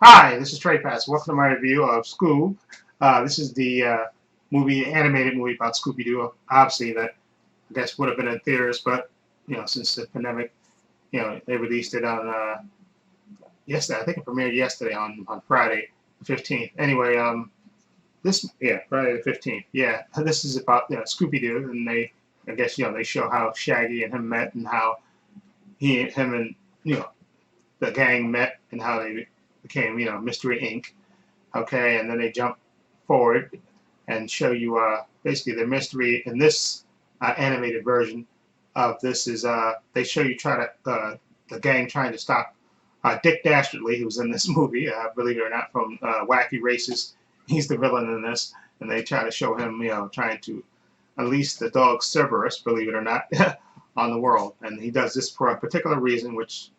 Hi, this is Trey Pass. Welcome to my review of Scoob. This is the animated movie about Scooby-Doo. Obviously, that I guess would have been in theaters, but since the pandemic, they released it on yesterday. I think it premiered yesterday on Friday, the 15th. Anyway, Friday the 15th. Yeah, this is about Scooby-Doo, and I guess they show how Shaggy and him met, and how him and the gang met, and how they became Mystery Inc. Okay, and then they jump forward and show you basically the mystery in this animated version of this is they show you the gang trying to stop Dick Dastardly, who's in this movie, believe it or not, from Wacky Races. He's the villain in this, and they try to show him, trying to unleash the dog Cerberus, believe it or not, on the world. And he does this for a particular reason, which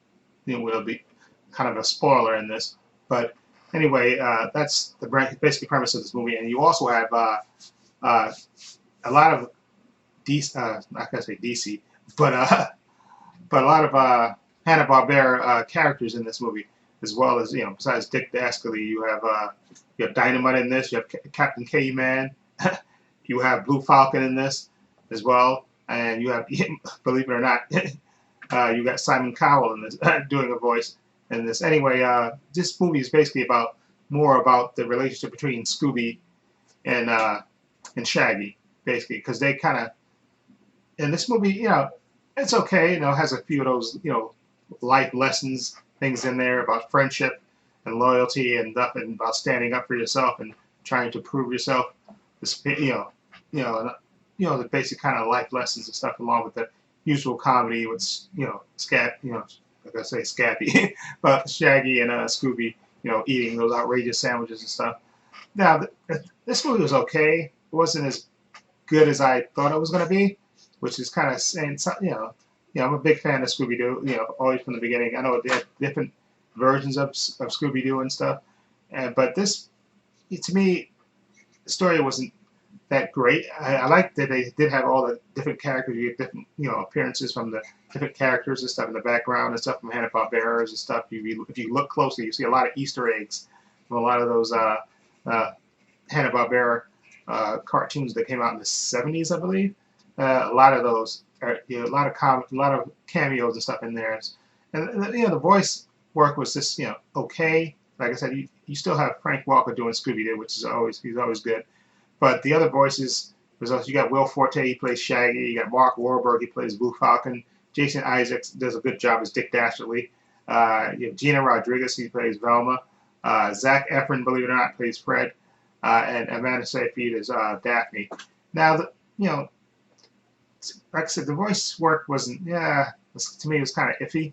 will be kind of a spoiler in this. But anyway, that's the basic premise of this movie. And you also have a lot of DC, not gonna say DC, but but a lot of Hanna-Barbera characters in this movie, as well as besides Dick Dastardly, you have Dynamite in this, you have Captain K-Man, you have Blue Falcon in this as well, and you have, believe it or not, you got Simon Cowell in this doing a voice in this. Anyway, this movie is basically more about the relationship between Scooby and Shaggy, basically, because they kind of in this movie, it's okay. It has a few of those life lessons things in there about friendship and loyalty and stuff, and about standing up for yourself and trying to prove yourself. This, the basic kind of life lessons and stuff, along with the usual comedy with like I say, Scappy, but Shaggy and Scooby, eating those outrageous sandwiches and stuff. Now, this movie was okay. It wasn't as good as I thought it was going to be, which is kind of saying something. I'm a big fan of Scooby Doo. Always from the beginning. I know they had different versions of Scooby Doo and stuff, but this, to me, the story wasn't that great. I like that they did have all the different characters. You get different, appearances from the different characters and stuff in the background and stuff from Hanna-Barbera and stuff. If you look closely, you see a lot of Easter eggs from a lot of those Hanna-Barbera cartoons that came out in the 70s, I believe. A lot of those, a lot of cameos and stuff in there. And the voice work was just okay. Like I said, you still have Frank Walker doing Scooby Doo, which is he's always good. But the other voices, you got Will Forte, he plays Shaggy. You got Mark Wahlberg, he plays Blue Falcon. Jason Isaacs does a good job as Dick Dastardly. You have Gina Rodriguez, he plays Velma. Zac Efron, believe it or not, plays Fred. And Amanda Seyfried is Daphne. Now, like I said, the voice work wasn't, to me, it was kind of iffy.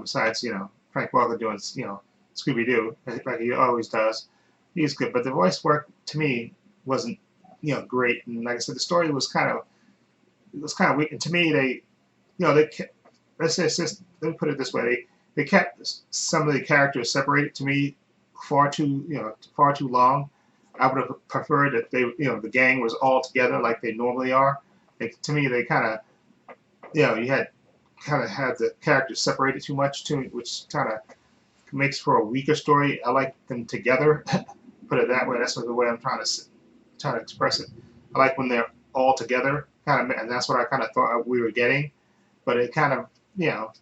Besides, Frank Welker doing, Scooby Doo, like he always does. He's good, but the voice work to me wasn't, great. And like I said, the story was kind of weak. And to me, they kept, let me put it this way, they kept some of the characters separated to me far too long. I would have preferred if the gang was all together like they normally are. To me, they kind of, you had the characters separated too much, which kind of makes for a weaker story. I like them together. Put it that way. That's the way I'm trying to express it. I like when they're all together, and that's what I kind of thought we were getting. But it kind of,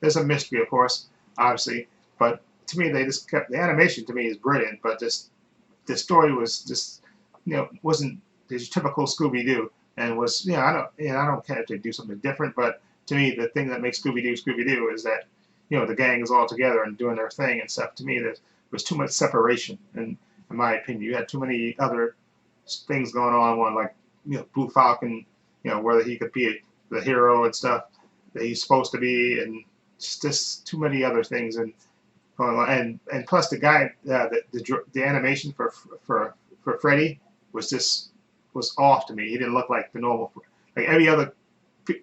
there's a mystery, of course, obviously. But to me, they just kept the animation. To me, is brilliant. But the story was just, wasn't the typical Scooby Doo, and was, I don't care if they do something different. But to me, the thing that makes Scooby Doo is that, the gang is all together and doing their thing and stuff. To me, there was too much separation, and in my opinion, you had too many other things going on. One like, Blue Falcon, whether he could be the hero and stuff that he's supposed to be, and just too many other things and going on. And plus the guy, the animation for Freddy was off to me. He didn't look like the normal, like every other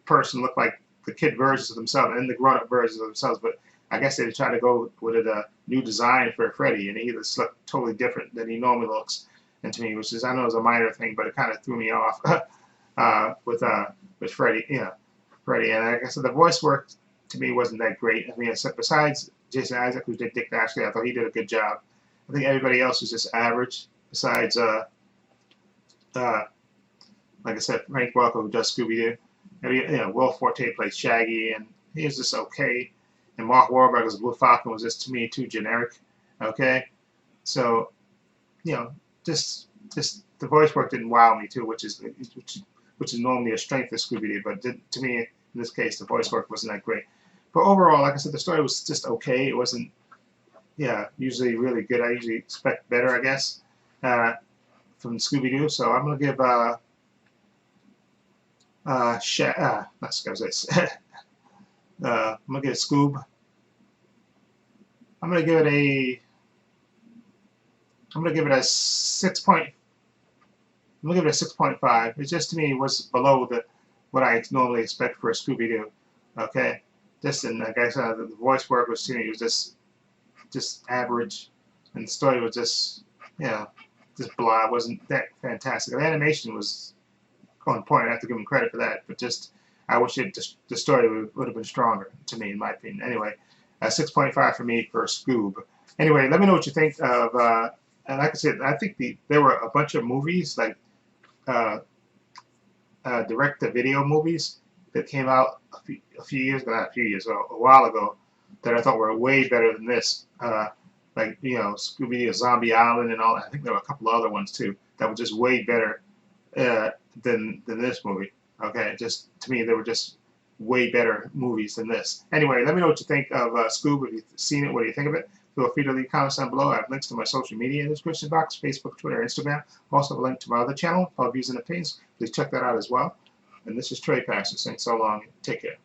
person looked like the kid versions of themselves and the grown-up versions of themselves. But I guess they tried to go with a new design for Freddy, and he just looked totally different than he normally looks. And to me, which is, I know, is a minor thing, but it kind of threw me off with Freddy. Freddy, and like I said, the voice work to me wasn't that great. I mean, besides Jason Isaac, who did Dick Ashley, I thought he did a good job. I think everybody else was just average. Besides, uh, like I said, Frank Welker, who does Scooby Doo. Will Forte played Shaggy, and he was just okay. And Mark Wahlberg as Blue Falcon was just, to me, too generic. Okay, so just the voice work didn't wow me too, which is normally a strength of Scooby Doo, but to me in this case the voice work wasn't that great. But overall, like I said, the story was just okay. It wasn't usually really good. I usually expect better, I guess, from Scooby Doo. So I'm gonna give not Scoob, I'm gonna give Scoob. I'm gonna give it a 6 I'm gonna give it a 6.5. It just to me was below what I normally expect for a Scooby Doo. Okay, and like I said, the voice work was, to me, was just average, and the story was just just blah. It wasn't that fantastic. The animation was on point. I have to give them credit for that, but just I wish the story would have been stronger, to me, in my opinion. Anyway, 6.5 for me for Scoob. Anyway, let me know what you think of. And like I said, I think there were a bunch of movies, like direct-to-video movies that came out a few years, not a few years ago, a while ago, that I thought were way better than this. Like Scooby-Doo, Zombie Island, and all. I think there were a couple other ones too that were just way better than this movie. Okay, just to me, they were just way better movies than this. Anyway, let me know what you think of Scoob. If you've seen it, what do you think of it? Feel free to leave comments down below. I have links to my social media in the description box: Facebook, Twitter, Instagram. Also, a link to my other channel, Views and Opinions. Please check that out as well. And this is Trey Pastor saying so long. Take care.